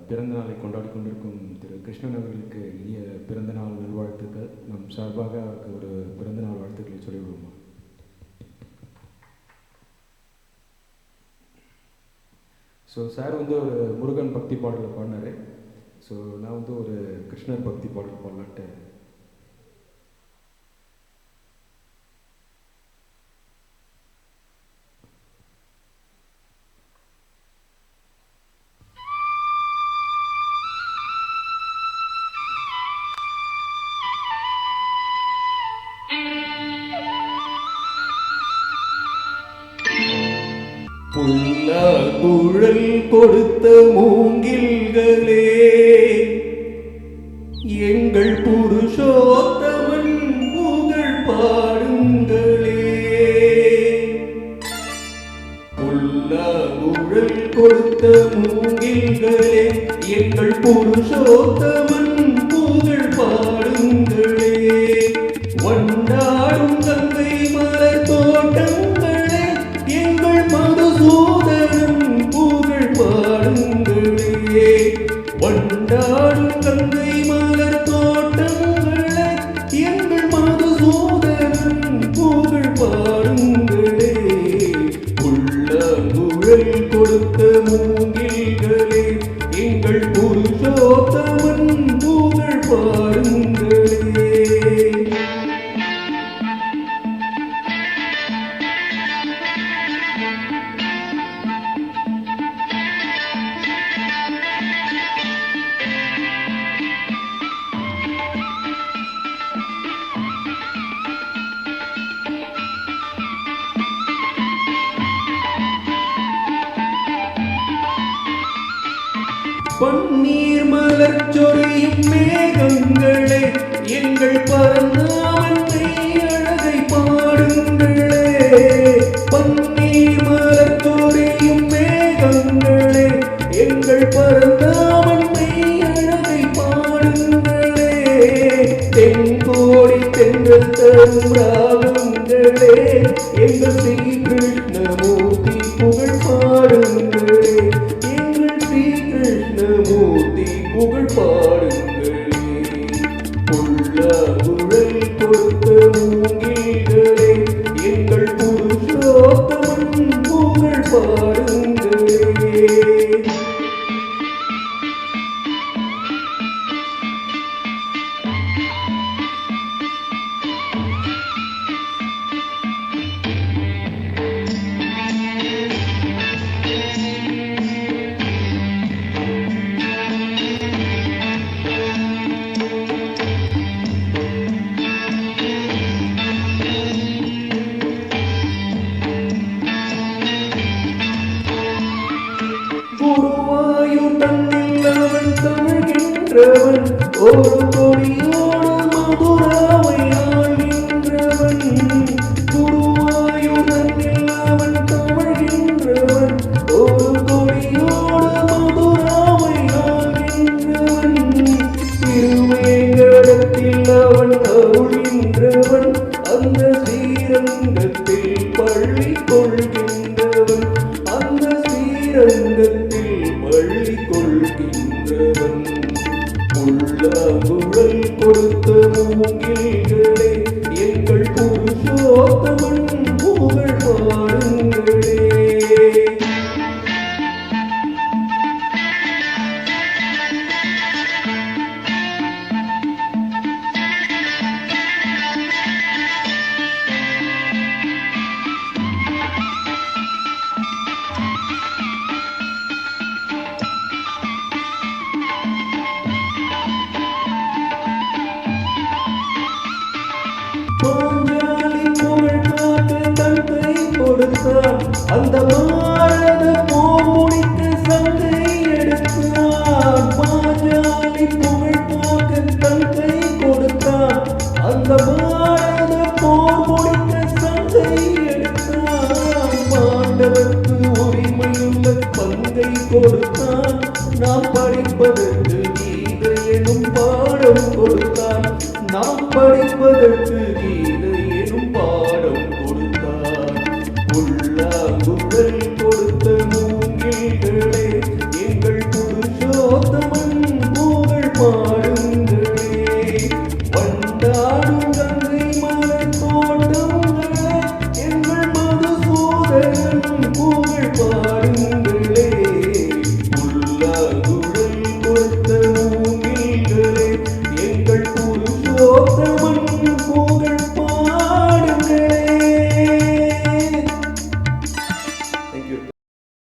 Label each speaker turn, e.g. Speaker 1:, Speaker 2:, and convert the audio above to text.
Speaker 1: பிறந்த நாளை கொண்டாடி கொண்டிருக்கும் திரு கிருஷ்ணன் அவர்களுக்கு இனிய பிறந்த நாள் நல்வாழ்த்துக்கள். நம் சார்பாக அவருக்கு ஒரு பிறந்த நாள் வாழ்த்துக்களை சொல்லிவிடுவோமா? ஸோ சார் வந்து ஒரு முருகன் பக்தி பாடலை பாடினார். ஸோ நான் வந்து ஒரு கிருஷ்ணர் பக்தி பாடல் பாடலான்ட்டு. புல்லாங்குழல் கொடுத்த மூங்கில்களே, எங்கள் புருஷோத்தமன் புகழ் பாடுங்களே. புல்லாங்குழல் கொடுத்த மூங்கில்களே, எங்கள் புருஷோத்தமன் புகழ் பாடுங்களே. வண்டாடும் கங்கை மலர் தோட்டங்களே, எங்கள் மதுசூதனன் புகழ் பாடுங்களே. வண்டாடும் கங்கை மலர் தோட்டங்களே, எங்கள் மதுசூதனன் புகழ் பாடுங்களே. புல்லாங்குழல் கொடுத்த மூங்கில்களே, எங்கள் புருஷோத்தமன் புகழ் பாடுங்களே. பன்னீர் மலர் சொரியும் மேகங்களே, எங்கள் பரந்தாமன்னை அழகை பாடுங்களே. பன்னீர் மலர் சொரியும் மேகங்களே, எங்கள் பரந்தாமன்னை அழகை பாடுங்களே. தென்கோடி தென்றல் தரும் ராகங்களே, எங்கள் ஸ்ரீ கிருஷ்ணமூர்த்தி புகழ் பாடுங்களே. மூர்த்தி புகழ் பாடுங்களே. புல்லாங்குழல் கொடுத்த மூங்கில்களே, எங்கள் புருஷோத்தமன் புகழ் பாடுங்களே. குருவாயூர் தன்னில் அவன் தமிழ்கின்றவன், ஒரு கொடியோடு மதுராவை ஆள்கின்றவன். குருவாயூர் தன்னில் அவன் தமிழ்கின்றவன், ஒரு கொடியோடு மதுராவை ஆள்கின்றவன். திருவேங்கடத்தில் அவன் அருள்கின்றவன், அந்த ஸ்ரீரங்கத்தில் பள்ளி கொள்கின்றவன். அந்த ஸ்ரீரங்கத்தில் பள்ளி கொள்கின்றவன். புல்லாங்குழல் கொடுத்த மூங்கில்களே, எங்கள் புருஷோத்தமன் புகழ் பாடுங்களே. பாஞ்சாலி புகழ் காக்க தன் கை கொடுத்தான், அந்த பாரத போர் முடிக்க சங்கை எடுத்தான். பாஞ்சாலி புகழ் காக்க தன் கை கொடுத்தான், அந்த பாரத போர் முடிக்க சங்கை எடுத்தான். பாண்டவர்க்கு உரிமையுள்ள பங்கை கொடுத்தான், நாம் படிப்பதற்கு கீதை எனும் பாடம் கொடுத்தான். நாம் படிப்பதற்கு கீதை எனும் பாடம் கொடுத்தான். புல்லாங்குழல் கொடுத்த மூங்கில்களே, எங்கள் புருஷோத்தமன்
Speaker 2: மங்கள்